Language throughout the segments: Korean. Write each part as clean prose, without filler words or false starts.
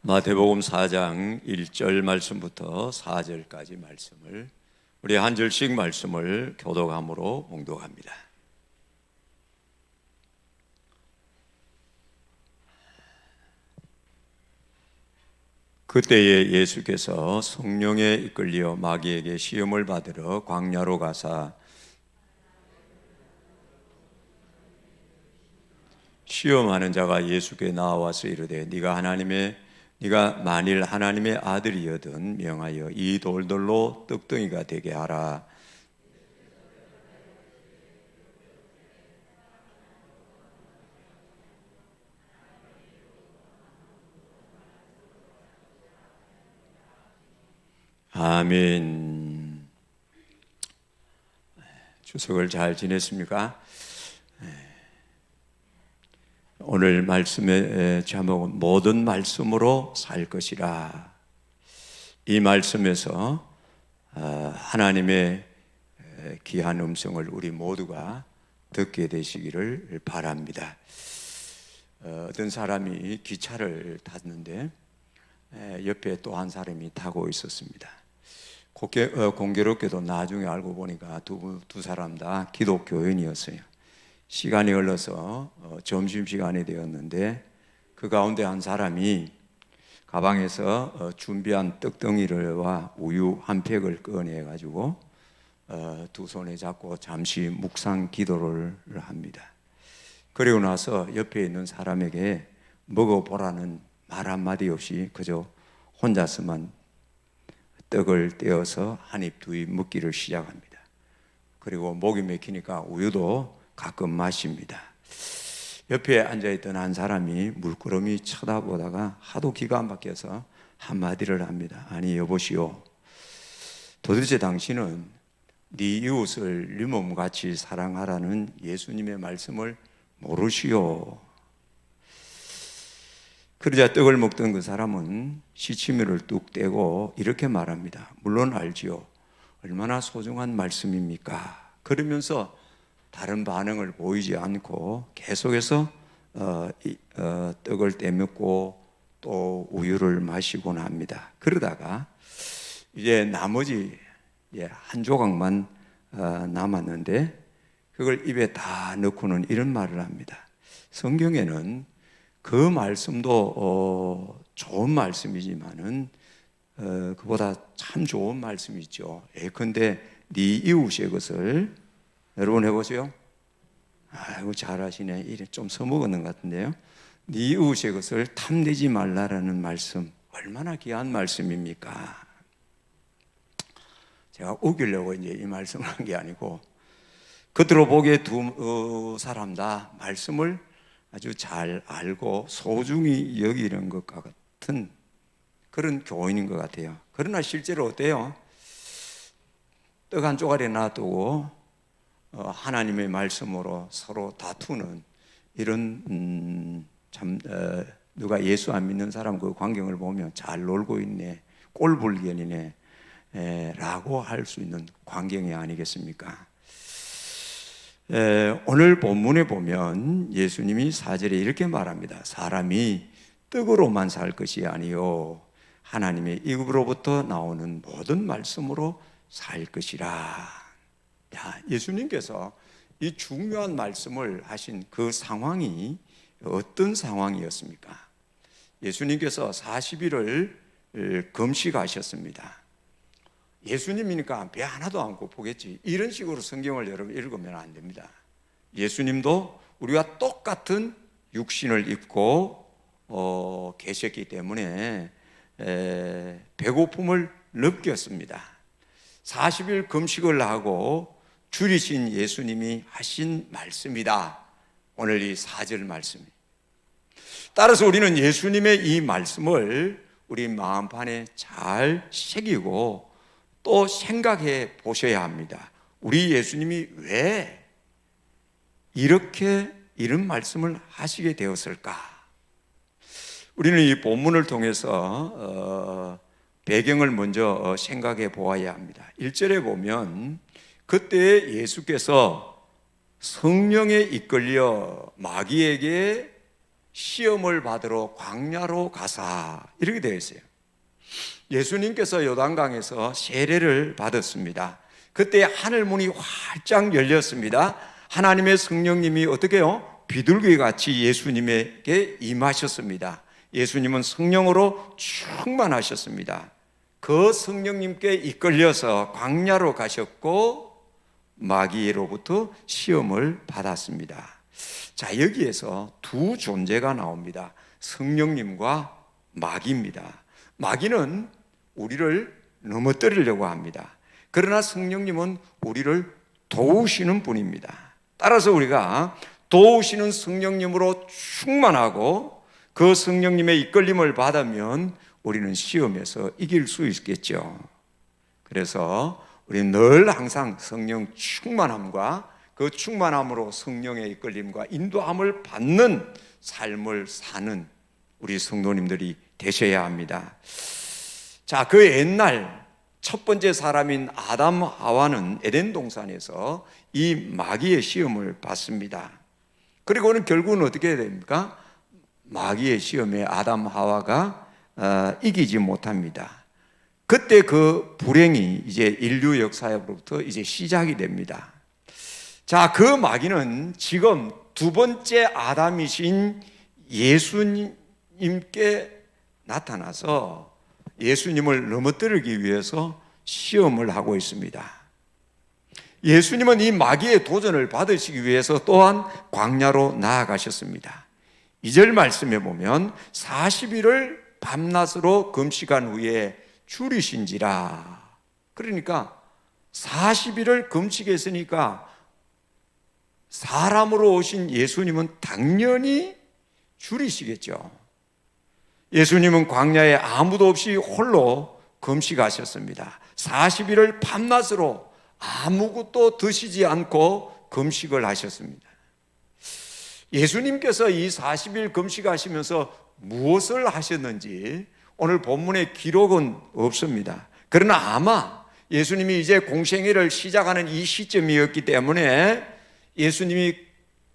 마태복음 4장 1절 말씀부터 4절까지 말씀을 우리 한 절씩 말씀을 교독함으로 봉독합니다. 그때에 예수께서 성령에 이끌려 마귀에게 시험을 받으러 광야로 가사 시험하는 자가 예수께 나와서 이르되 네가 만일 하나님의 아들이여든 명하여 이 돌들로 떡덩이가 되게 하라. 아멘. 추석을 잘 지냈습니까? 오늘 말씀의 제목은 모든 말씀으로 살 것이라. 이 말씀에서 하나님의 귀한 음성을 우리 모두가 듣게 되시기를 바랍니다. 어떤 사람이 기차를 탔는데 옆에 또 한 사람이 타고 있었습니다. 공교롭게도 나중에 알고 보니까 두 사람 다 기독교인이었어요. 시간이 흘러서 점심시간이 되었는데 그 가운데 한 사람이 가방에서 준비한 떡덩이와 우유 한 팩을 꺼내가지고 두 손에 잡고 잠시 묵상 기도를 합니다. 그리고 나서 옆에 있는 사람에게 먹어보라는 말 한마디 없이 그저 혼자서만 떡을 떼어서 한 입 두 입 먹기를 시작합니다. 그리고 목이 막히니까 우유도 가끔 마십니다. 옆에 앉아있던 한 사람이 물끄러미 쳐다보다가 하도 기가 막혀서 한마디를 합니다. 아니 여보시오, 도대체 당신은 네 이웃을 네 몸같이 사랑하라는 예수님의 말씀을 모르시오. 그러자 떡을 먹던 그 사람은 시치미를 뚝 떼고 이렇게 말합니다. 물론 알지요. 얼마나 소중한 말씀입니까? 그러면서 다른 반응을 보이지 않고 계속해서 떡을 떼먹고 또 우유를 마시곤 합니다. 그러다가 이제 나머지 한 조각만 남았는데 그걸 입에 다 넣고는 이런 말을 합니다. 성경에는 그 말씀도 좋은 말씀이지만은 그보다 참 좋은 말씀이 있죠. 예컨대 네 이웃의 것을 여러분 해보세요. 아이고 잘하시네. 이래 좀 써먹었는 것 같은데요. 네 이웃의 것을 탐내지 말라라는 말씀, 얼마나 귀한 말씀입니까? 제가 우기려고 이제 이 말씀을 한 게 아니고 겉으로 보기에 두 사람 다 말씀을 아주 잘 알고 소중히 여기는 것 같은 그런 교인인 것 같아요. 그러나 실제로 어때요? 떡 한 쪼가리 놔두고 하나님의 말씀으로 서로 다투는 이런 누가 예수 안 믿는 사람 그 광경을 보면 잘 놀고 있네, 꼴불견이네 라고 할 수 있는 광경이 아니겠습니까? 오늘 본문에 보면 예수님이 4절에 이렇게 말합니다. 사람이 떡으로만 살 것이 아니요 하나님의 입으로부터 나오는 모든 말씀으로 살 것이라. 예수님께서 이 중요한 말씀을 하신 그 상황이 어떤 상황이었습니까? 예수님께서 40일을 금식하셨습니다. 예수님이니까 배 하나도 안 고프겠지, 이런 식으로 성경을 여러분 읽으면 안 됩니다. 예수님도 우리와 똑같은 육신을 입고 계셨기 때문에 배고픔을 느꼈습니다. 40일 금식을 하고 줄이신 예수님이 하신 말씀이다, 오늘 이 4절 말씀이. 따라서 우리는 예수님의 이 말씀을 우리 마음판에 잘 새기고 또 생각해 보셔야 합니다. 우리 예수님이 왜 이런 말씀을 하시게 되었을까? 우리는 이 본문을 통해서 배경을 먼저 생각해 보아야 합니다. 1절에 보면 그때 예수께서 성령에 이끌려 마귀에게 시험을 받으러 광야로 가사, 이렇게 되어 있어요. 예수님께서 요단강에서 세례를 받았습니다. 그때 하늘 문이 활짝 열렸습니다. 하나님의 성령님이 어떻게 해요? 비둘기 같이 예수님에게 임하셨습니다. 예수님은 성령으로 충만하셨습니다. 그 성령님께 이끌려서 광야로 가셨고 마귀로부터 시험을 받았습니다. 자, 여기에서 두 존재가 나옵니다. 성령님과 마귀입니다. 마귀는 우리를 넘어뜨리려고 합니다. 그러나 성령님은 우리를 도우시는 분입니다. 따라서 우리가 도우시는 성령님으로 충만하고 그 성령님의 이끌림을 받으면 우리는 시험에서 이길 수 있겠죠. 그래서 우리는 늘 항상 성령 충만함과 그 충만함으로 성령의 이끌림과 인도함을 받는 삶을 사는 우리 성도님들이 되셔야 합니다. 자, 그 옛날 첫 번째 사람인 아담 하와는 에덴 동산에서 이 마귀의 시험을 받습니다. 그리고는 결국은 어떻게 됩니까? 마귀의 시험에 아담 하와가 이기지 못합니다. 그때 그 불행이 이제 인류 역사로부터 이제 시작이 됩니다. 자, 그 마귀는 지금 두 번째 아담이신 예수님께 나타나서 예수님을 넘어뜨리기 위해서 시험을 하고 있습니다. 예수님은 이 마귀의 도전을 받으시기 위해서 또한 광야로 나아가셨습니다. 2절 말씀에 보면 40일을 밤낮으로 금식한 후에 줄이신지라. 그러니까 40일을 금식했으니까 사람으로 오신 예수님은 당연히 줄이시겠죠. 예수님은 광야에 아무도 없이 홀로 금식하셨습니다. 40일을 밤낮으로 아무것도 드시지 않고 금식을 하셨습니다. 예수님께서 이 40일 금식하시면서 무엇을 하셨는지 오늘 본문에 기록은 없습니다. 그러나 아마 예수님이 이제 공생애를 시작하는 이 시점이었기 때문에 예수님이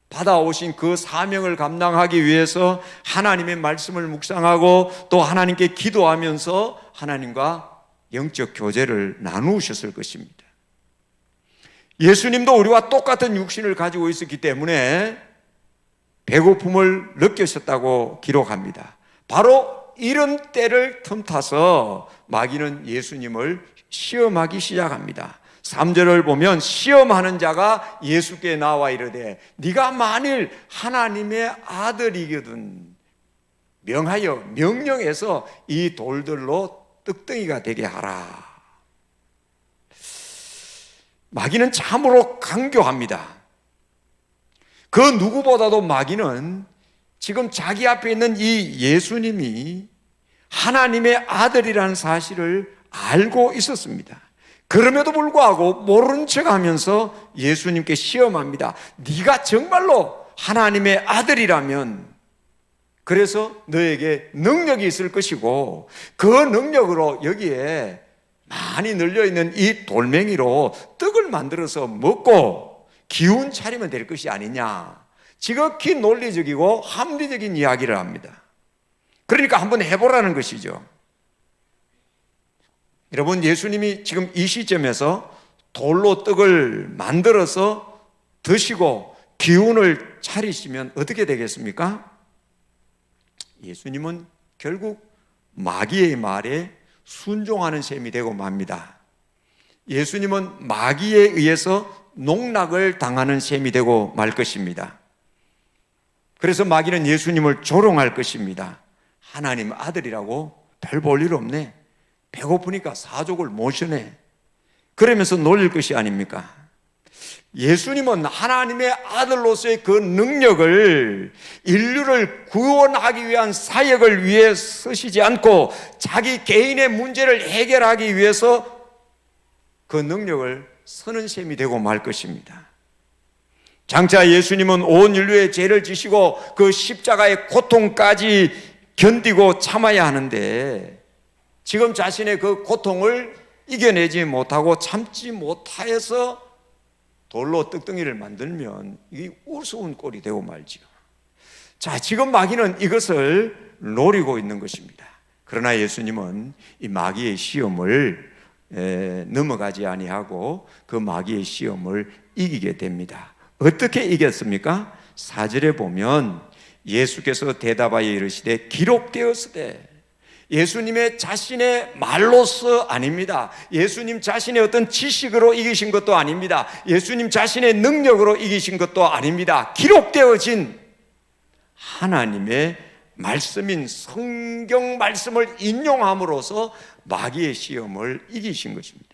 받아오신 그 사명을 감당하기 위해서 하나님의 말씀을 묵상하고 또 하나님께 기도하면서 하나님과 영적 교제를 나누셨을 것입니다. 예수님도 우리와 똑같은 육신을 가지고 있었기 때문에 배고픔을 느끼셨다고 기록합니다. 바로 이런 때를 틈타서 마귀는 예수님을 시험하기 시작합니다. 3절을 보면 시험하는 자가 예수께 나와 이르되 네가 만일 하나님의 아들이거든 명하여 명령해서 이 돌들로 떡덩이가 되게 하라. 마귀는 참으로 강교합니다. 그 누구보다도 마귀는 지금 자기 앞에 있는 이 예수님이 하나님의 아들이라는 사실을 알고 있었습니다. 그럼에도 불구하고 모르는 척하면서 예수님께 시험합니다. 네가 정말로 하나님의 아들이라면 그래서 너에게 능력이 있을 것이고 그 능력으로 여기에 많이 널려있는 이 돌멩이로 떡을 만들어서 먹고 기운 차리면 될 것이 아니냐. 지극히 논리적이고 합리적인 이야기를 합니다. 그러니까 한번 해보라는 것이죠. 여러분, 예수님이 지금 이 시점에서 돌로 떡을 만들어서 드시고 기운을 차리시면 어떻게 되겠습니까? 예수님은 결국 마귀의 말에 순종하는 셈이 되고 맙니다. 예수님은 마귀에 의해서 농락을 당하는 셈이 되고 말 것입니다. 그래서 마귀는 예수님을 조롱할 것입니다. 하나님 아들이라고 별 볼 일 없네. 배고프니까 사족을 모셔내. 그러면서 놀릴 것이 아닙니까? 예수님은 하나님의 아들로서의 그 능력을 인류를 구원하기 위한 사역을 위해 쓰시지 않고 자기 개인의 문제를 해결하기 위해서 그 능력을 쓰는 셈이 되고 말 것입니다. 장차 예수님은 온 인류의 죄를 지시고 그 십자가의 고통까지 견디고 참아야 하는데 지금 자신의 그 고통을 이겨내지 못하고 참지 못하여서 돌로 떡덩이를 만들면 이게 우스운 꼴이 되고 말지요. 자, 지금 마귀는 이것을 노리고 있는 것입니다. 그러나 예수님은 이 마귀의 시험을 넘어가지 아니하고 그 마귀의 시험을 이기게 됩니다. 어떻게 이겼습니까? 4절에 보면 예수께서 대답하여 이르시되 기록되었으되, 예수님의 자신의 말로서 아닙니다. 예수님 자신의 어떤 지식으로 이기신 것도 아닙니다. 예수님 자신의 능력으로 이기신 것도 아닙니다. 기록되어진 하나님의 말씀인 성경 말씀을 인용함으로써 마귀의 시험을 이기신 것입니다.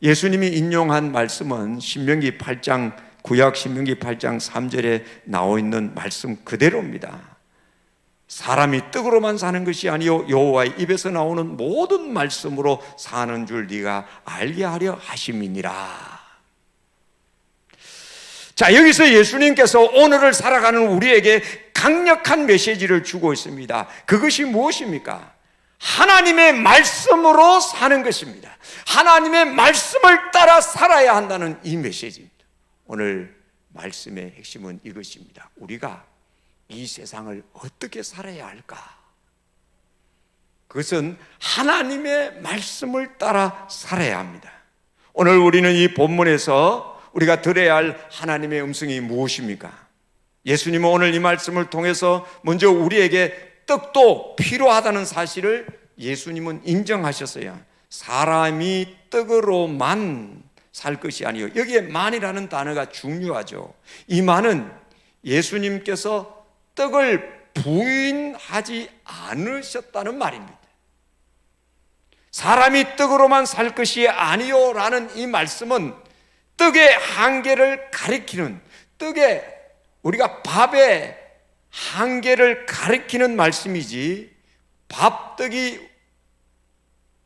예수님이 인용한 말씀은 신명기 8장, 구약 신명기 8장 3절에 나와 있는 말씀 그대로입니다. 사람이 떡으로만 사는 것이 아니요 여호와의 입에서 나오는 모든 말씀으로 사는 줄 네가 알게 하려 하심이니라. 자, 여기서 예수님께서 오늘을 살아가는 우리에게 강력한 메시지를 주고 있습니다. 그것이 무엇입니까? 하나님의 말씀으로 사는 것입니다. 하나님의 말씀을 따라 살아야 한다는 이 메시지입니다. 오늘 말씀의 핵심은 이것입니다. 우리가 이 세상을 어떻게 살아야 할까? 그것은 하나님의 말씀을 따라 살아야 합니다. 오늘 우리는 이 본문에서 우리가 들어야 할 하나님의 음성이 무엇입니까? 예수님은 오늘 이 말씀을 통해서 먼저 우리에게 떡도 필요하다는 사실을 예수님은 인정하셨어요. 사람이 떡으로만 살 것이 아니요. 여기에 만이라는 단어가 중요하죠. 이 만은 예수님께서 떡을 부인하지 않으셨다는 말입니다. 사람이 떡으로만 살 것이 아니요 라는 이 말씀은 떡의 한계를 가리키는, 우리가 밥의 한계를 가리키는 말씀이지, 밥떡이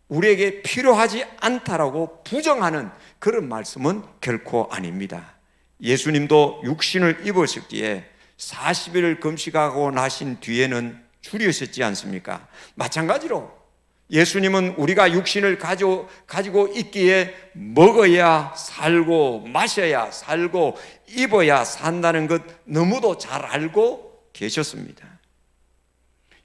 우리에게 필요하지 않다라고 부정하는 그런 말씀은 결코 아닙니다. 예수님도 육신을 입으셨기에 40일 금식하고 나신 뒤에는 줄이셨지 않습니까? 마찬가지로 예수님은 우리가 육신을 가지고 있기에 먹어야 살고 마셔야 살고 입어야 산다는 것 너무도 잘 알고 계셨습니다.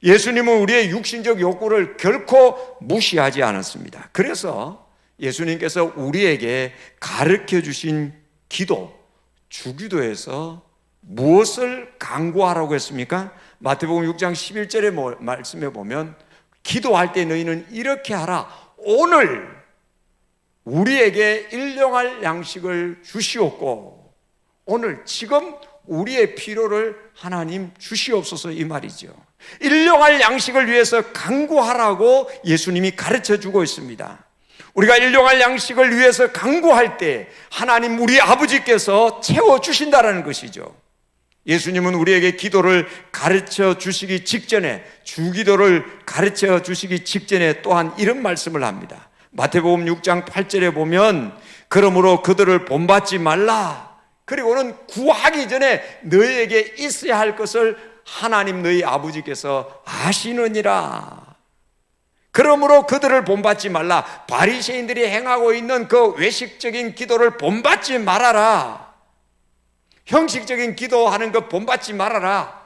예수님은 우리의 육신적 욕구를 결코 무시하지 않았습니다. 그래서 예수님께서 우리에게 가르쳐 주신 기도, 주기도에서 무엇을 강구하라고 했습니까? 마태복음 6장 11절의 말씀에 보면 기도할 때 너희는 이렇게 하라. 오늘 우리에게 일용할 양식을 주시옵고, 오늘 지금 우리의 필요를 하나님 주시옵소서, 이 말이죠. 일용할 양식을 위해서 간구하라고 예수님이 가르쳐 주고 있습니다. 우리가 일용할 양식을 위해서 간구할 때 하나님 우리 아버지께서 채워주신다는 것이죠. 예수님은 우리에게 기도를 가르쳐 주시기 직전에, 주기도를 가르쳐 주시기 직전에 또한 이런 말씀을 합니다. 마태복음 6장 8절에 보면 그러므로 그들을 본받지 말라. 그리고는 구하기 전에 너희에게 있어야 할 것을 하나님 너희 아버지께서 아시느니라. 그러므로 그들을 본받지 말라. 바리새인들이 행하고 있는 그 외식적인 기도를 본받지 말아라. 형식적인 기도하는 것 본받지 말아라.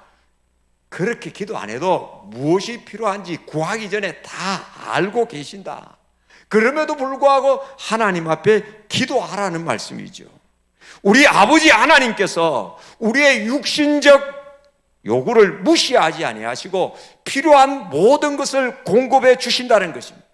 그렇게 기도 안 해도 무엇이 필요한지 구하기 전에 다 알고 계신다. 그럼에도 불구하고 하나님 앞에 기도하라는 말씀이죠. 우리 아버지 하나님께서 우리의 육신적 요구를 무시하지 아니하시고 필요한 모든 것을 공급해 주신다는 것입니다.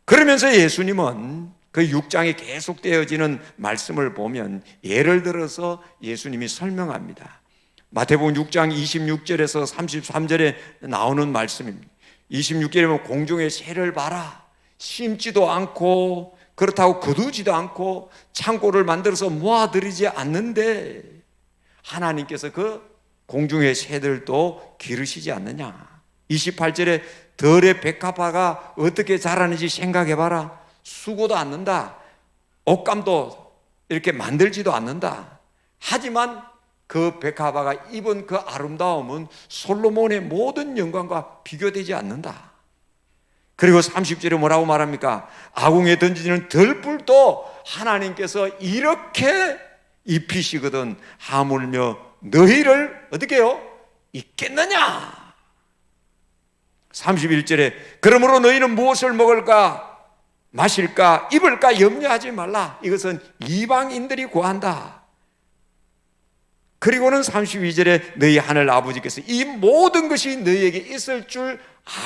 그러면서 예수님은 그 6장에 계속되어지는 말씀을 보면 예를 들어서 예수님이 설명합니다. 마태복음 6장 26절에서 33절에 나오는 말씀입니다. 26절에 보면 공중의 새를 봐라. 심지도 않고 그렇다고 거두지도 않고 창고를 만들어서 모아들이지 않는데 하나님께서 그 공중의 새들도 기르시지 않느냐. 28절에 들의 백합화가 어떻게 자라는지 생각해봐라. 수고도 않는다. 옷감도 이렇게 만들지도 않는다. 하지만 그 백합화가 입은 그 아름다움은 솔로몬의 모든 영광과 비교되지 않는다. 그리고 30절에 뭐라고 말합니까? 아궁이에 던지는 들불도 하나님께서 이렇게 입히시거든 하물며 너희를 어떻게 해요? 잊겠느냐? 31절에 그러므로 너희는 무엇을 먹을까 마실까 입을까 염려하지 말라. 이것은 이방인들이 구한다. 그리고는 32절에 너희 하늘 아버지께서 이 모든 것이 너희에게 있을 줄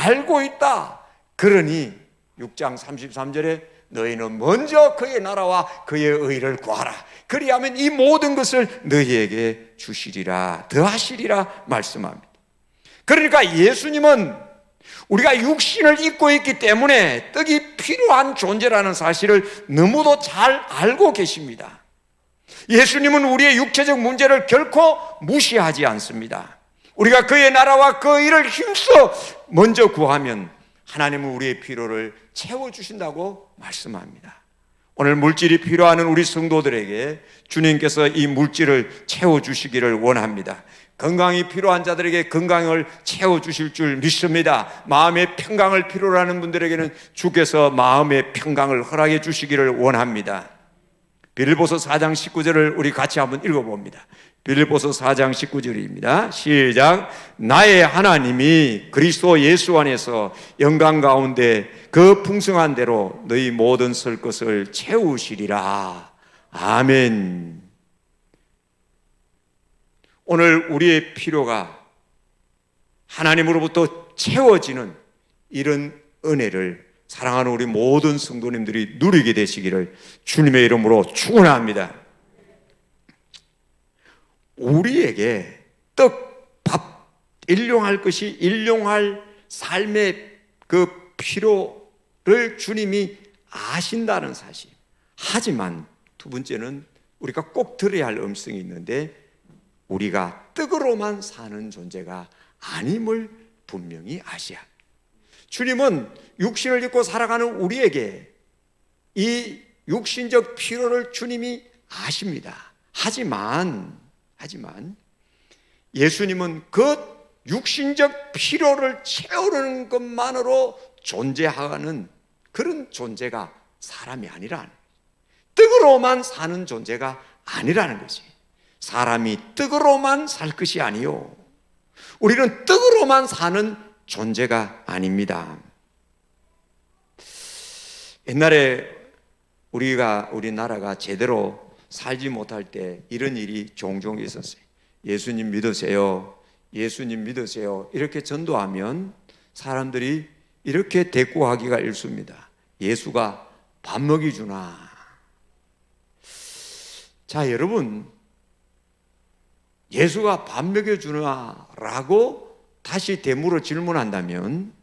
알고 있다. 그러니 6장 33절에 너희는 먼저 그의 나라와 그의 의를 구하라. 그리하면 이 모든 것을 너희에게 주시리라, 더하시리라 말씀합니다. 그러니까 예수님은 우리가 육신을 입고 있기 때문에 떡이 필요한 존재라는 사실을 너무도 잘 알고 계십니다. 예수님은 우리의 육체적 문제를 결코 무시하지 않습니다. 우리가 그의 나라와 그 일을 힘써 먼저 구하면 하나님은 우리의 필요를 채워주신다고 말씀합니다. 오늘 물질이 필요한 우리 성도들에게 주님께서 이 물질을 채워주시기를 원합니다. 건강이 필요한 자들에게 건강을 채워주실 줄 믿습니다. 마음의 평강을 필요로 하는 분들에게는 주께서 마음의 평강을 허락해 주시기를 원합니다. 빌립보서 4장 19절을 우리 같이 한번 읽어봅니다. 빌립보서 4장 19절입니다. 시작. 나의 하나님이 그리스도 예수 안에서 영광 가운데 그 풍성한 대로 너희 모든 설 것을 채우시리라. 아멘. 오늘 우리의 필요가 하나님으로부터 채워지는 이런 은혜를 사랑하는 우리 모든 성도님들이 누리게 되시기를 주님의 이름으로 축원합니다. 우리에게 떡, 밥, 일용할 것이 일용할 삶의 그 필요를 주님이 아신다는 사실. 하지만 두 번째는 우리가 꼭 들어야 할 음성이 있는데 우리가 떡으로만 사는 존재가 아님을 분명히 아셔야 합니다. 주님은 육신을 입고 살아가는 우리에게 이 육신적 필요를 주님이 아십니다. 하지만 예수님은 그 육신적 필요를 채우는 것만으로 존재하는 그런 존재가 사람이 아니라는 거예요. 떡으로만 사는 존재가 아니라는 것이. 사람이 떡으로만 살 것이 아니요, 우리는 떡으로만 사는 존재가 아닙니다. 옛날에 우리나라가 제대로 살지 못할 때 이런 일이 종종 있었어요. 예수님 믿으세요, 예수님 믿으세요 이렇게 전도하면 사람들이 이렇게 대꾸하기가 일쑤입니다. 예수가 밥 먹이 주나? 자, 여러분, 예수가 밥 먹여주나? 라고 다시 되물어 질문한다면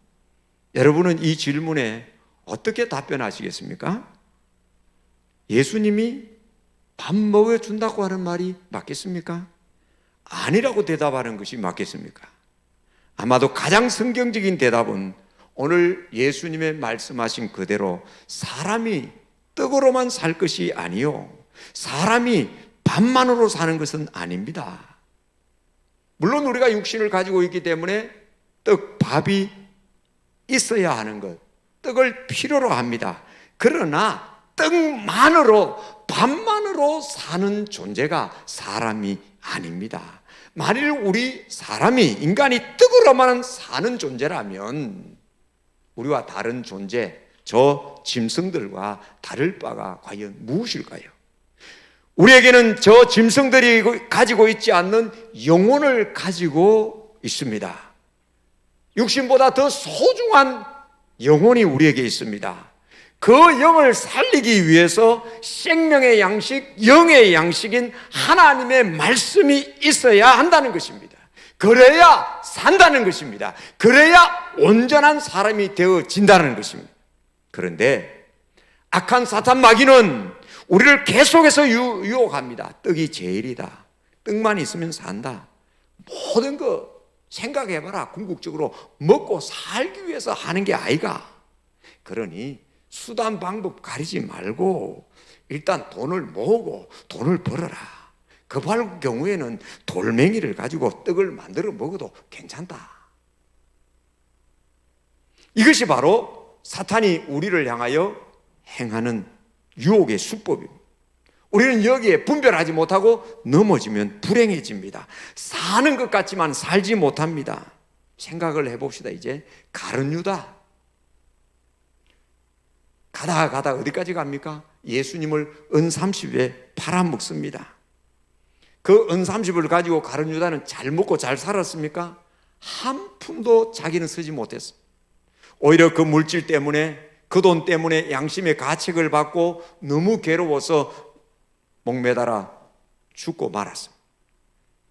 여러분은 이 질문에 어떻게 답변하시겠습니까? 예수님이 밥 먹여준다고 하는 말이 맞겠습니까? 아니라고 대답하는 것이 맞겠습니까? 아마도 가장 성경적인 대답은 오늘 예수님의 말씀하신 그대로 사람이 떡으로만 살 것이 아니요, 사람이 밥만으로 사는 것은 아닙니다. 물론 우리가 육신을 가지고 있기 때문에 떡, 밥이 있어야 하는 것, 떡을 필요로 합니다. 그러나 떡만으로, 밥만으로 사는 존재가 사람이 아닙니다. 만일 우리 사람이, 인간이 떡으로만 사는 존재라면 우리와 다른 존재, 저 짐승들과 다를 바가 과연 무엇일까요? 우리에게는 저 짐승들이 가지고 있지 않는 영혼을 가지고 있습니다. 육신보다 더 소중한 영혼이 우리에게 있습니다. 그 영을 살리기 위해서 생명의 양식, 영의 양식인 하나님의 말씀이 있어야 한다는 것입니다. 그래야 산다는 것입니다. 그래야 온전한 사람이 되어진다는 것입니다. 그런데 악한 사탄 마귀는 우리를 계속해서 유혹합니다. 떡이 제일이다. 떡만 있으면 산다. 모든 거 생각해봐라. 궁극적으로 먹고 살기 위해서 하는 게 아이가. 그러니 수단 방법 가리지 말고 일단 돈을 모으고 돈을 벌어라. 급할 경우에는 돌멩이를 가지고 떡을 만들어 먹어도 괜찮다. 이것이 바로 사탄이 우리를 향하여 행하는 유혹의 수법입니다. 우리는 여기에 분별하지 못하고 넘어지면 불행해집니다. 사는 것 같지만 살지 못합니다. 생각을 해봅시다. 이제 가룟 유다, 가다 어디까지 갑니까? 예수님을 은 30에 팔아먹습니다. 그 은 30을 가지고 가룟 유다는 잘 먹고 잘 살았습니까? 한 푼도 자기는 쓰지 못했습니다. 오히려 그 물질 때문에, 그 돈 때문에 양심의 가책을 받고 너무 괴로워서 목매달아 죽고 말았습니다.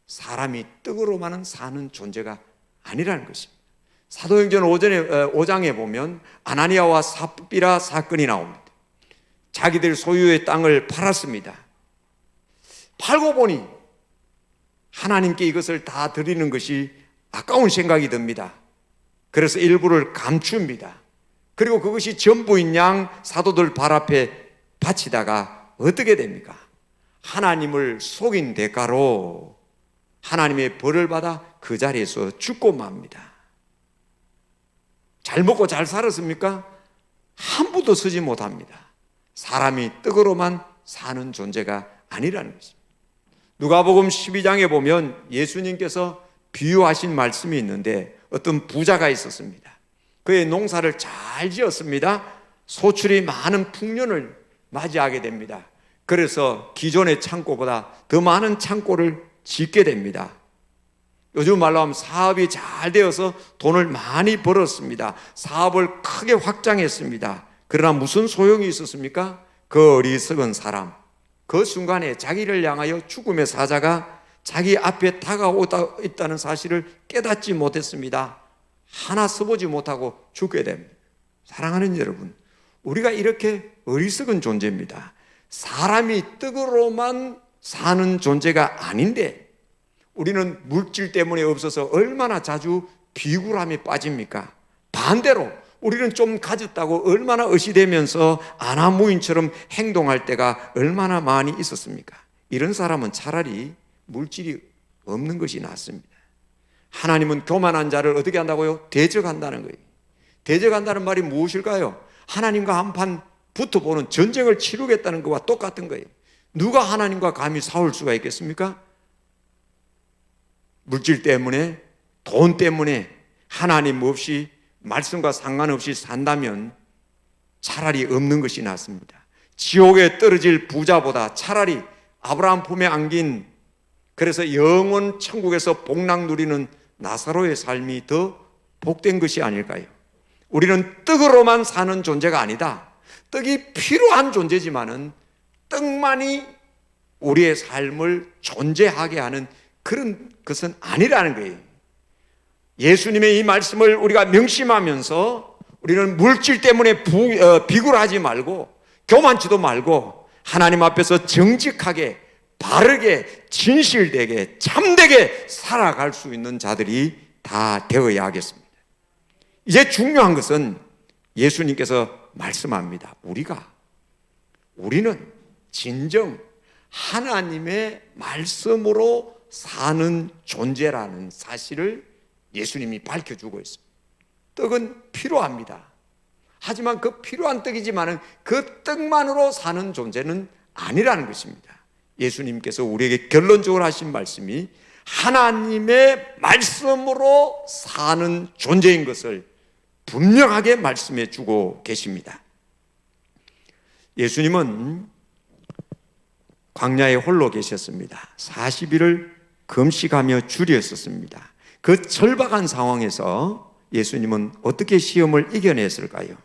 사람이 떡으로만은 사는 존재가 아니라는 것입니다. 사도행전 5장에 보면 아나니아와 삽비라 사건이 나옵니다. 자기들 소유의 땅을 팔았습니다. 팔고 보니 하나님께 이것을 다 드리는 것이 아까운 생각이 듭니다. 그래서 일부를 감춥니다. 그리고 그것이 전부인 양 사도들 발 앞에 바치다가 어떻게 됩니까? 하나님을 속인 대가로 하나님의 벌을 받아 그 자리에서 죽고 맙니다. 잘 먹고 잘 살았습니까? 한 푼도 쓰지 못합니다. 사람이 떡으로만 사는 존재가 아니라는 것입니다. 누가복음 12장에 보면 예수님께서 비유하신 말씀이 있는데, 어떤 부자가 있었습니다. 그의 농사를 잘 지었습니다. 소출이 많은 풍년을 맞이하게 됩니다. 그래서 기존의 창고보다 더 많은 창고를 짓게 됩니다. 요즘 말로 하면 사업이 잘 되어서 돈을 많이 벌었습니다. 사업을 크게 확장했습니다. 그러나 무슨 소용이 있었습니까? 그 어리석은 사람, 그 순간에 자기를 향하여 죽음의 사자가 자기 앞에 다가오고 있다는 사실을 깨닫지 못했습니다. 하나 써보지 못하고 죽게 됩니다. 사랑하는 여러분, 우리가 이렇게 어리석은 존재입니다. 사람이 떡으로만 사는 존재가 아닌데 우리는 물질 때문에 없어서 얼마나 자주 비굴함에 빠집니까? 반대로 우리는 좀 가졌다고 얼마나 의시되면서 아나무인처럼 행동할 때가 얼마나 많이 있었습니까? 이런 사람은 차라리 물질이 없는 것이 낫습니다. 하나님은 교만한 자를 어떻게 한다고요? 대적한다는 거예요. 대적한다는 말이 무엇일까요? 하나님과 한판 붙어보는 전쟁을 치르겠다는 것과 똑같은 거예요. 누가 하나님과 감히 싸울 수가 있겠습니까? 물질 때문에, 돈 때문에 하나님 없이, 말씀과 상관없이 산다면 차라리 없는 것이 낫습니다. 지옥에 떨어질 부자보다 차라리 아브라함 품에 안긴, 그래서 영원 천국에서 복락 누리는 나사로의 삶이 더 복된 것이 아닐까요? 우리는 떡으로만 사는 존재가 아니다. 떡이 필요한 존재지만은 떡만이 우리의 삶을 존재하게 하는 그런 것은 아니라는 거예요. 예수님의 이 말씀을 우리가 명심하면서 우리는 물질 때문에 비굴하지 말고 교만치도 말고 하나님 앞에서 정직하게, 바르게, 진실되게, 참되게 살아갈 수 있는 자들이 다 되어야 하겠습니다. 이제 중요한 것은 예수님께서 말씀합니다. 우리는 진정 하나님의 말씀으로 사는 존재라는 사실을 예수님이 밝혀주고 있습니다. 떡은 필요합니다. 하지만 그 필요한 떡이지만 그 떡만으로 사는 존재는 아니라는 것입니다. 예수님께서 우리에게 결론적으로 하신 말씀이 하나님의 말씀으로 사는 존재인 것을 분명하게 말씀해 주고 계십니다. 예수님은 광야에 홀로 계셨습니다. 40일을 금식하며 줄였었습니다. 그 절박한 상황에서 예수님은 어떻게 시험을 이겨냈을까요?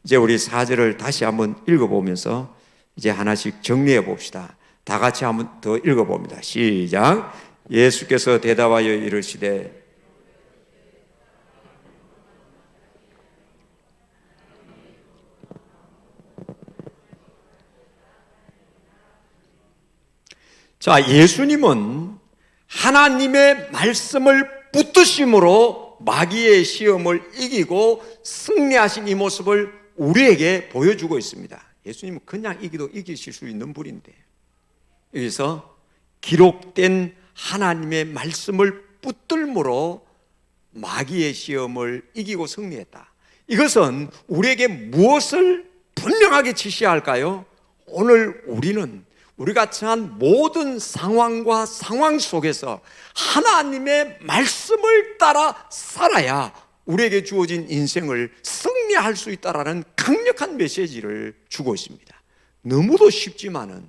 이제 우리 4절을 다시 한번 읽어보면서 이제 하나씩 정리해 봅시다. 다 같이 한번 더 읽어봅니다. 시작. 예수께서 대답하여 이르시되 자, 예수님은 하나님의 말씀을 붙드심으로 마귀의 시험을 이기고 승리하신 이 모습을 우리에게 보여주고 있습니다. 예수님은 그냥 이기실 수 있는 분인데, 여기서 기록된 하나님의 말씀을 붙들므로 마귀의 시험을 이기고 승리했다. 이것은 우리에게 무엇을 분명하게 지시할까요? 오늘 우리는 우리가 처한 모든 상황과 상황 속에서 하나님의 말씀을 따라 살아야 우리에게 주어진 인생을 승리할 수 있다라는 강력한 메시지를 주고 있습니다. 너무도 쉽지만은,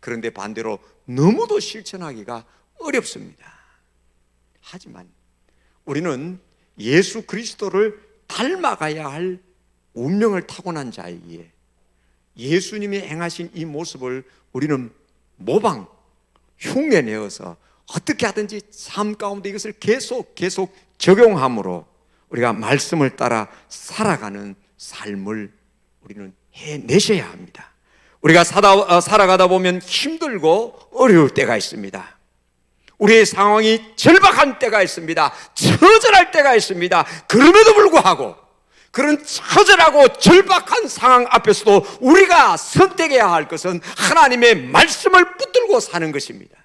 그런데 반대로 너무도 실천하기가 어렵습니다. 하지만 우리는 예수 그리스도를 닮아가야 할 운명을 타고난 자이기에 예수님이 행하신 이 모습을 우리는 모방, 흉내내어서 어떻게 하든지 삶 가운데 이것을 계속 적용함으로 우리가 말씀을 따라 살아가는 삶을 우리는 해내셔야 합니다. 우리가 살아가다 보면 힘들고 어려울 때가 있습니다. 우리의 상황이 절박한 때가 있습니다. 처절할 때가 있습니다. 그럼에도 불구하고 그런 처절하고 절박한 상황 앞에서도 우리가 선택해야 할 것은 하나님의 말씀을 붙들고 사는 것입니다.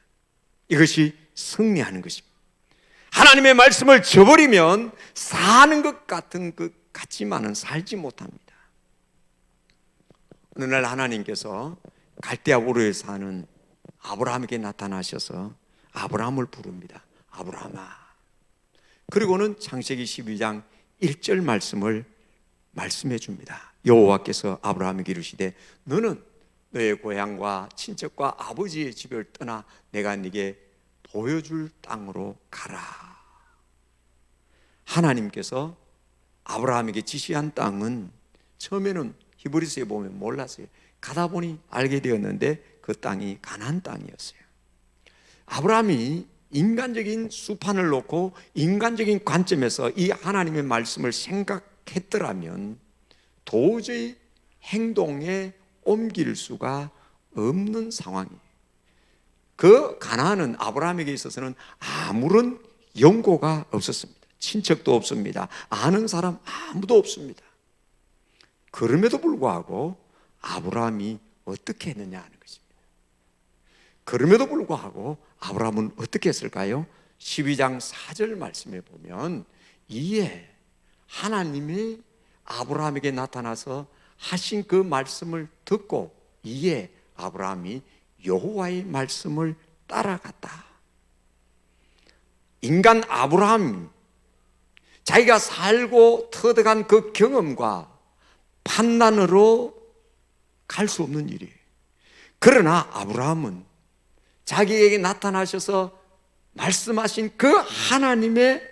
이것이 승리하는 것입니다. 하나님의 말씀을 저버리면 사는 것 같은 것 같지만은 살지 못합니다. 어느 날 하나님께서 갈대아 우르에 사는 아브라함에게 나타나셔서 아브라함을 부릅니다. 아브라함아. 그리고는 창세기 12장 1절 말씀을 말씀해 줍니다. 여호와께서 아브라함에게 이르시되 너는 너의 고향과 친척과 아버지의 집을 떠나 내가 네게 보여줄 땅으로 가라. 하나님께서 아브라함에게 지시한 땅은 처음에는 히브리서에 보면 몰랐어요. 가다 보니 알게 되었는데 그 땅이 가나안 땅이었어요. 아브라함이 인간적인 수판을 놓고 인간적인 관점에서 이 하나님의 말씀을 생각했더라면 도저히 행동에 옮길 수가 없는 상황이에요. 그 가나안은 아브라함에게 있어서는 아무런 연고가 없었습니다. 친척도 없습니다. 아는 사람 아무도 없습니다. 그럼에도 불구하고 아브라함이 어떻게 했느냐 하는 것입니다. 그럼에도 불구하고 아브라함은 어떻게 했을까요? 12장 4절 말씀에 보면 이에 하나님이 아브라함에게 나타나서 하신 그 말씀을 듣고 이에 아브라함이 여호와의 말씀을 따라갔다. 인간 아브라함, 자기가 살고 터득한 그 경험과 판단으로 갈 수 없는 일이에요. 그러나 아브라함은 자기에게 나타나셔서 말씀하신 그 하나님의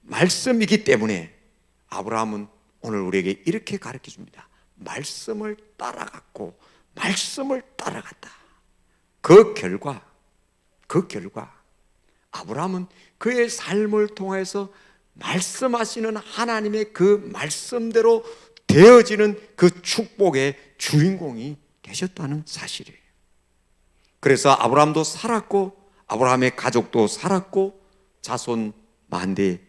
말씀이기 때문에 아브라함은 오늘 우리에게 이렇게 가르쳐 줍니다. 말씀을 따라갔고 말씀을 따라갔다. 그 결과 아브라함은 그의 삶을 통해서 말씀하시는 하나님의 그 말씀대로 되어지는 그 축복의 주인공이 되셨다는 사실이에요. 그래서 아브라함도 살았고 아브라함의 가족도 살았고 자손 만대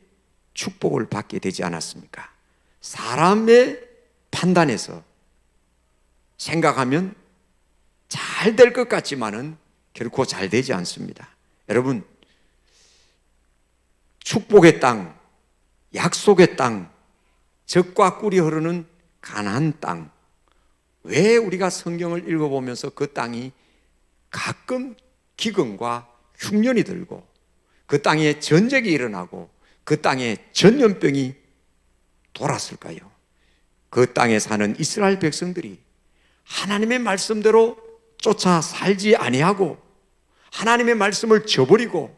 축복을 받게 되지 않았습니까? 사람의 판단에서 생각하면 잘 될 것 같지만은 결코 잘 되지 않습니다. 여러분, 축복의 땅, 약속의 땅, 젖과 꿀이 흐르는 가나안 땅, 왜 우리가 성경을 읽어보면서 그 땅이 가끔 기근과 흉년이 들고 그 땅에 전쟁이 일어나고 그 땅에 전염병이 돌았을까요? 그 땅에 사는 이스라엘 백성들이 하나님의 말씀대로 쫓아 살지 아니하고 하나님의 말씀을 저버리고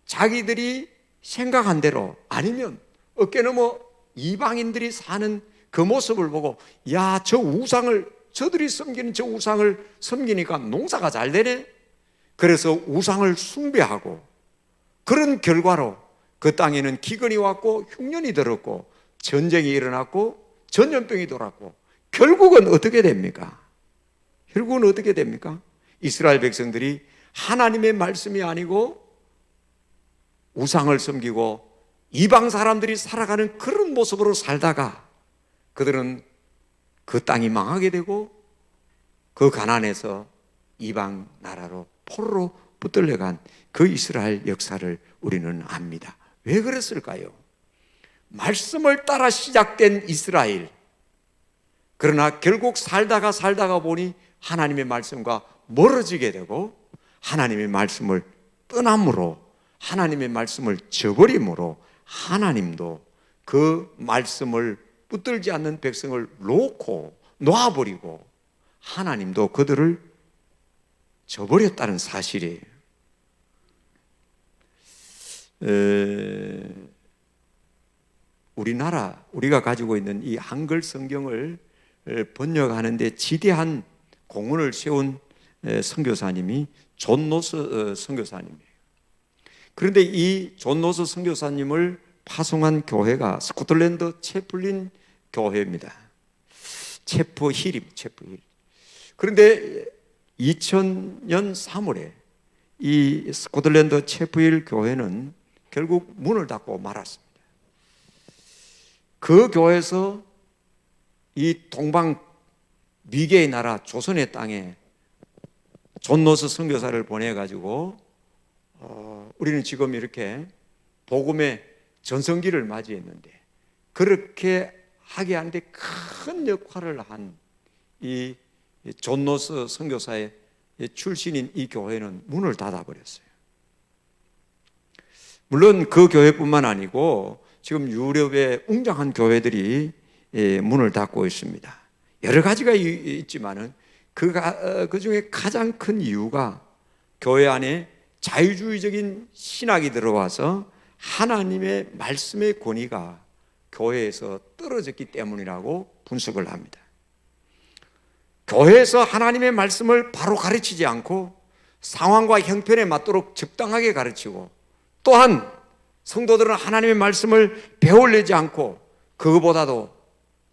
자기들이 생각한 대로 아니면 어깨너머 이방인들이 사는 그 모습을 보고 야, 저 우상을 저들이 섬기는 저 우상을 섬기니까 농사가 잘 되네. 그래서 우상을 숭배하고 그런 결과로 그 땅에는 기근이 왔고 흉년이 들었고 전쟁이 일어났고 전염병이 돌았고 결국은 어떻게 됩니까? 결국은 어떻게 됩니까? 이스라엘 백성들이 하나님의 말씀이 아니고 우상을 섬기고 이방 사람들이 살아가는 그런 모습으로 살다가 그들은 그 땅이 망하게 되고 그 가나안에서 이방 나라로 포로로 붙들려간 그 이스라엘 역사를 우리는 압니다. 왜 그랬을까요? 말씀을 따라 시작된 이스라엘, 그러나 결국 살다가 보니 하나님의 말씀과 멀어지게 되고 하나님의 말씀을 떠남으로, 하나님의 말씀을 저버림으로 하나님도 그 말씀을 붙들지 않는 백성을 놓아버리고 하나님도 그들을 저버렸다는 사실이에요. 우리가 가지고 있는 이 한글 성경을 번역하는 데 지대한 공헌을 세운 선교사님이 존 노스 선교사님이에요. 그런데 이 존 노스 선교사님을 파송한 교회가 스코틀랜드 채플린 교회입니다. 채프힐. 그런데 2000년 3월에 이 스코틀랜드 채프힐 교회는 결국 문을 닫고 말았습니다. 그 교회에서 이 동방 미개의 나라 조선의 땅에 존 노스 선교사를 보내가지고 우리는 지금 이렇게 복음의 전성기를 맞이했는데, 그렇게 하게 하는데 큰 역할을 한 이 존 노스 선교사의 출신인 이 교회는 문을 닫아버렸어요. 물론 그 교회뿐만 아니고 지금 유럽의 웅장한 교회들이 문을 닫고 있습니다. 여러 가지가 있지만은 그 중에 가장 큰 이유가 교회 안에 자유주의적인 신학이 들어와서 하나님의 말씀의 권위가 교회에서 떨어졌기 때문이라고 분석을 합니다. 교회에서 하나님의 말씀을 바로 가르치지 않고 상황과 형편에 맞도록 적당하게 가르치고, 또한 성도들은 하나님의 말씀을 배우려지 않고 그거보다도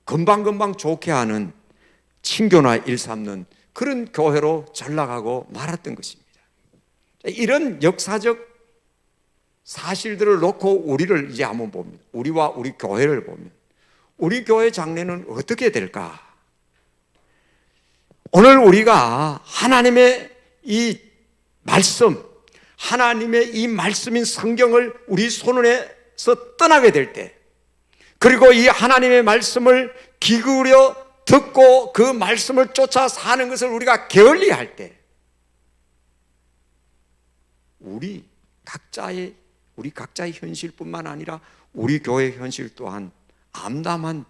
금방금방 좋게 하는 친교나 일삼는 그런 교회로 전락하고 말았던 것입니다. 이런 역사적 사실들을 놓고 우리를 이제 한번 봅니다. 우리와 우리 교회를 보면 우리 교회 장래는 어떻게 될까? 오늘 우리가 하나님의 이 말씀, 하나님의 이 말씀인 성경을 우리 손에서 떠나게 될 때, 그리고 이 하나님의 말씀을 귀 기울여 듣고 그 말씀을 쫓아 사는 것을 우리가 게을리할 때, 우리 각자의 현실뿐만 아니라 우리 교회 현실 또한 암담한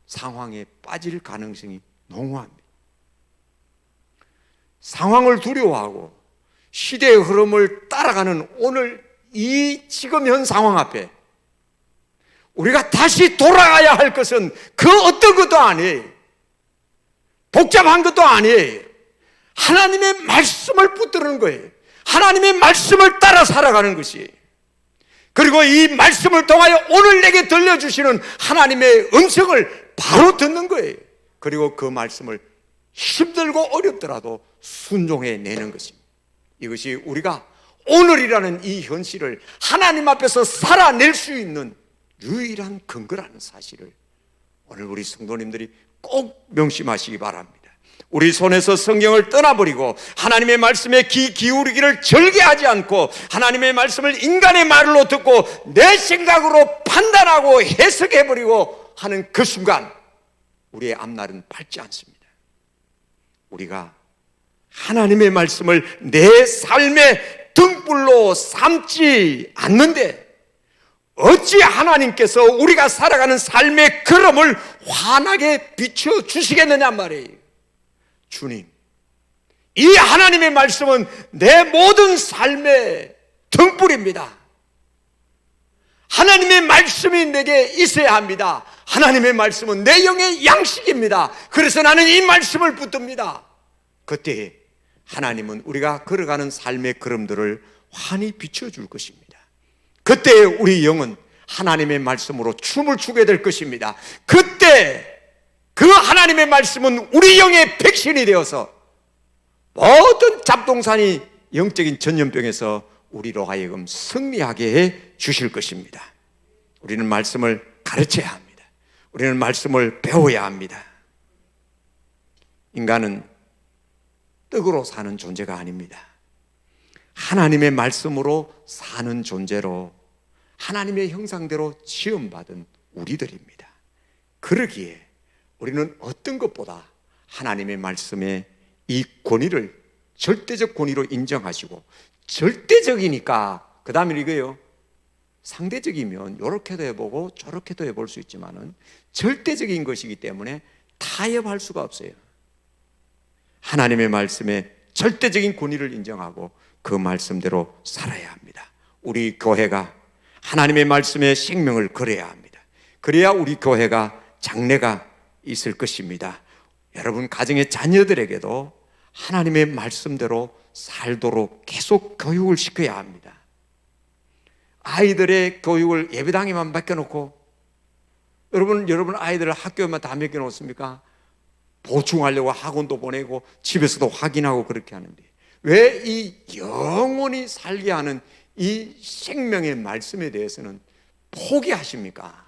상황에 빠질 가능성이 농후합니다. 상황을 두려워하고 시대의 흐름을 따라가는 오늘 이 지금 현 상황 앞에 우리가 다시 돌아가야 할 것은 그 어떤 것도 아니에요. 복잡한 것도 아니에요. 하나님의 말씀을 붙드는 거예요. 하나님의 말씀을 따라 살아가는 것이, 그리고 이 말씀을 통하여 오늘 내게 들려주시는 하나님의 음성을 바로 듣는 거예요. 그리고 그 말씀을 힘들고 어렵더라도 순종해 내는 것입니다. 이것이 우리가 오늘이라는 이 현실을 하나님 앞에서 살아낼 수 있는 유일한 근거라는 사실을 오늘 우리 성도님들이 꼭 명심하시기 바랍니다. 우리 손에서 성경을 떠나버리고 하나님의 말씀에 귀 기울이기를 절개하지 않고 하나님의 말씀을 인간의 말로 듣고 내 생각으로 판단하고 해석해버리고 하는 그 순간 우리의 앞날은 밝지 않습니다. 우리가 하나님의 말씀을 내 삶의 등불로 삼지 않는데 어찌 하나님께서 우리가 살아가는 삶의 걸음을 환하게 비춰주시겠느냐 말이에요. 주님, 이 하나님의 말씀은 내 모든 삶의 등불입니다. 하나님의 말씀이 내게 있어야 합니다. 하나님의 말씀은 내 영의 양식입니다. 그래서 나는 이 말씀을 붙듭니다. 그때 하나님은 우리가 걸어가는 삶의 걸음들을 환히 비춰줄 것입니다. 그때 우리 영은 하나님의 말씀으로 춤을 추게 될 것입니다. 그때 그 하나님의 말씀은 우리 영의 백신이 되어서 모든 잡동사니 영적인 전염병에서 우리로 하여금 승리하게 해 주실 것입니다. 우리는 말씀을 가르쳐야 합니다. 우리는 말씀을 배워야 합니다. 인간은 떡으로 사는 존재가 아닙니다. 하나님의 말씀으로 사는 존재로 하나님의 형상대로 지음받은 우리들입니다. 그러기에 우리는 어떤 것보다 하나님의 말씀에 이 권위를 절대적 권위로 인정하시고, 절대적이니까 그 다음에 이거예요. 상대적이면 이렇게도 해보고 저렇게도 해볼 수 있지만은 절대적인 것이기 때문에 타협할 수가 없어요. 하나님의 말씀에 절대적인 권위를 인정하고 그 말씀대로 살아야 합니다. 우리 교회가 하나님의 말씀에 생명을 걸어야 합니다. 그래야 우리 교회가 장래가 있을 것입니다. 여러분 가정의 자녀들에게도 하나님의 말씀대로 살도록 계속 교육을 시켜야 합니다. 아이들의 교육을 예배당에만 맡겨놓고, 여러분 아이들을 학교에만 다 맡겨놓습니까? 보충하려고 학원도 보내고 집에서도 확인하고 그렇게 하는데, 왜 이 영원히 살게 하는 이 생명의 말씀에 대해서는 포기하십니까?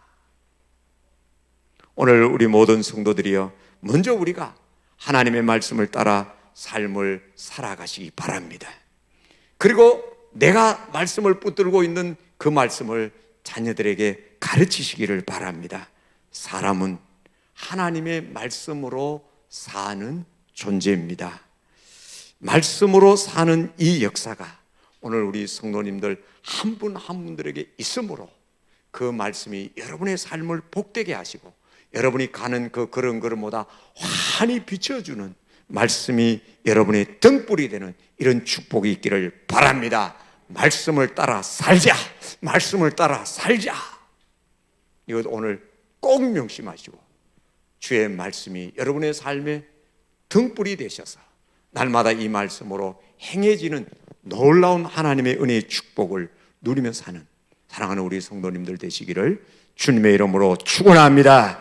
오늘 우리 모든 성도들이요, 먼저 우리가 하나님의 말씀을 따라 삶을 살아가시기 바랍니다. 그리고 내가 말씀을 붙들고 있는 그 말씀을 자녀들에게 가르치시기를 바랍니다. 사람은 하나님의 말씀으로 사는 존재입니다. 말씀으로 사는 이 역사가 오늘 우리 성도님들 한 분 한 분들에게 있으므로 그 말씀이 여러분의 삶을 복되게 하시고 여러분이 가는 그 걸음걸음보다 환히 비춰주는 말씀이 여러분의 등불이 되는 이런 축복이 있기를 바랍니다. 말씀을 따라 살자. 말씀을 따라 살자. 이것 오늘 꼭 명심하시고 주의 말씀이 여러분의 삶에 등불이 되셔서 날마다 이 말씀으로 행해지는 놀라운 하나님의 은혜의 축복을 누리며 사는 사랑하는 우리 성도님들 되시기를 주님의 이름으로 축원합니다.